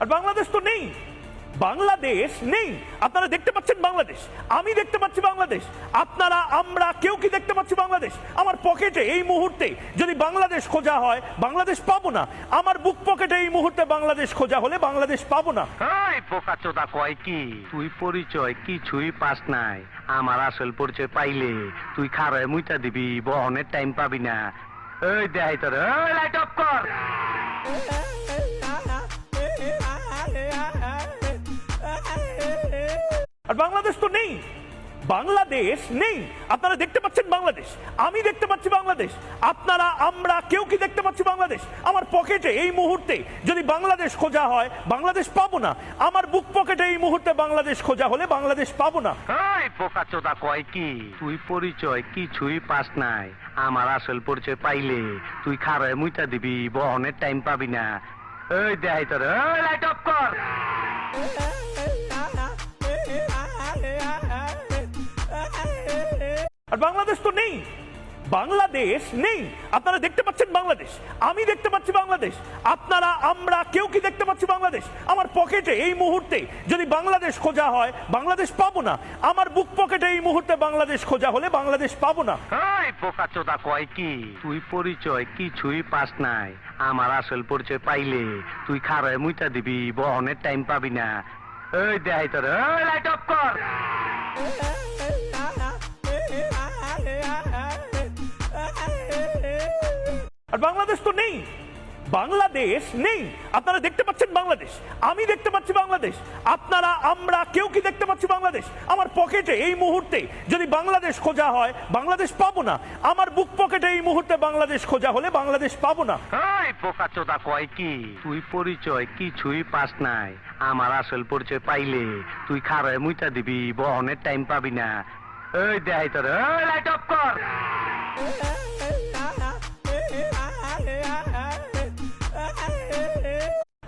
আর বাংলাদেশ তো নেই, বাংলাদেশ নেই। আপনারা দেখতে পাচ্ছেন বাংলাদেশ, আমি দেখতে পাচ্ছি বাংলাদেশ, আপনারা আমরা কেউ কি দেখতে পাচ্ছি বাংলাদেশ? আমার পকেটে এই মুহূর্তে যদি বাংলাদেশ খোঁজা হয় বাংলাদেশ পাবো না। আমার বুক পকেটে এই মুহূর্তে বাংলাদেশ খোঁজা হলে বাংলাদেশ পাবো না। এই বোকাচোদা কয় কি তুই পরিচয় কিছুই পাস নাই। আমার আসল পরিচয় পাইলে তুই খারায় মুইতা দিবি, বহনের টাইম পাবি না। এই দেখাই তোর, এই লাইট অফ কর। আর বাংলাদেশ তো নেই, বাংলাদেশ নেই। আপনারা দেখতে পাচ্ছেন বাংলাদেশ, আমি দেখতে পাচ্ছি বাংলাদেশ, আপনারা আমরা কেউ কি দেখতে পাচ্ছি বাংলাদেশ? আমার পকেটে এই মুহূর্তে যদি বাংলাদেশ খোঁজা হয় বাংলাদেশ পাবো না। আমার বুক পকেটে এই মুহূর্তে বাংলাদেশ খোঁজা হলে বাংলাদেশ পাবো না। এই বোকাচোদা কয় কি তুই পরিচয় কিছুই পাস নাই। আমার আসল পরিচয় পাইলে তুই খারায় মুইতা দিবি, বহনের টাইম পাবি না। এই দেখাই তোর, এই লাইট অফ কর। আর বাংলাদেশ তো নেই, বাংলাদেশ নেই। আপনারা দেখতে পাচ্ছেন বাংলাদেশ, আমি দেখতে পাচ্ছি বাংলাদেশ, আপনারা আমরা কেউ কি দেখতে পাচ্ছি বাংলাদেশ? আমার পকেটে এই মুহূর্তে যদি বাংলাদেশ খোঁজা হয় বাংলাদেশ পাবো না। আমার বুক পকেটে এই মুহূর্তে বাংলাদেশ খোঁজা হলে বাংলাদেশ পাবো না। এই বোকাচোদা কয় কি তুই পরিচয় কিছুই পাস নাই। আমার আসল পরিচয় পাইলে তুই খারায় মুইতা দিবি, বহনের টাইম পাবি না। এই দেখাই তোর, এই লাইট অফ কর। আর বাংলাদেশ তো নেই, বাংলাদেশ নেই। আপনারা দেখতে পাচ্ছেন বাংলাদেশ, আমি দেখতে পাচ্ছি বাংলাদেশ, আপনারা আমরা কেউ কি দেখতে পাচ্ছি বাংলাদেশ? আমার পকেটে এই মুহূর্তে যদি বাংলাদেশ খোঁজা হয় বাংলাদেশ পাবো না। আমার বুক পকেটে এই মুহূর্তে বাংলাদেশ খোঁজা হলে বাংলাদেশ পাবো না। এই বোকাচোদা কয় কি তুই পরিচয় কিছুই পাস নাই। আমার আসল পরিচয় পাইলে তুই খারায় মুইতা দিবি, বহনের টাইম পাবি না। এই দেখাই তোর, এই লাইট অফ কর।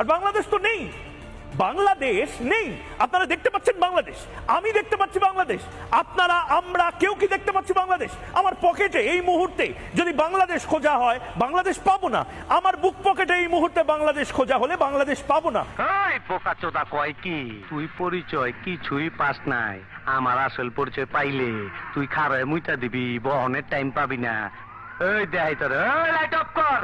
আর বাংলাদেশ তো নেই, বাংলাদেশ নেই। আপনারা দেখতে পাচ্ছেন বাংলাদেশ, আমি দেখতে পাচ্ছি বাংলাদেশ, আপনারা আমরা কেউ কি দেখতে পাচ্ছি বাংলাদেশ? আমার পকেটে এই মুহূর্তে যদি বাংলাদেশ খোঁজা হয় বাংলাদেশ পাবো না। আমার বুক পকেটে এই মুহূর্তে বাংলাদেশ খোঁজা হলে বাংলাদেশ পাবো না। এই বোকাচোদা কয় কি তুই পরিচয় কিছুই পাস নাই। আমার আসল পরিচয় পাইলে তুই খারায় মুইতা দিবি, বহনের টাইম পাবি না। এই দেখাই তোর, এই লাইট অফ কর।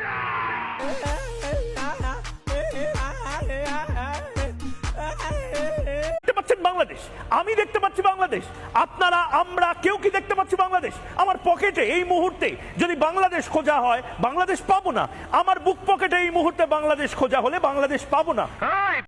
দেখতে পাচ্ছেন বাংলাদেশ, আমি দেখতে পাচ্ছি বাংলাদেশ, আপনারা আমরা কেউ কি দেখতে পাচ্ছি বাংলাদেশ? আমার পকেটে এই মুহূর্তে যদি বাংলাদেশ খোঁজা হয় বাংলাদেশ পাবো না। আমার বুক পকেটে এই মুহূর্তে বাংলাদেশ খোঁজা হলে বাংলাদেশ পাবো না। এই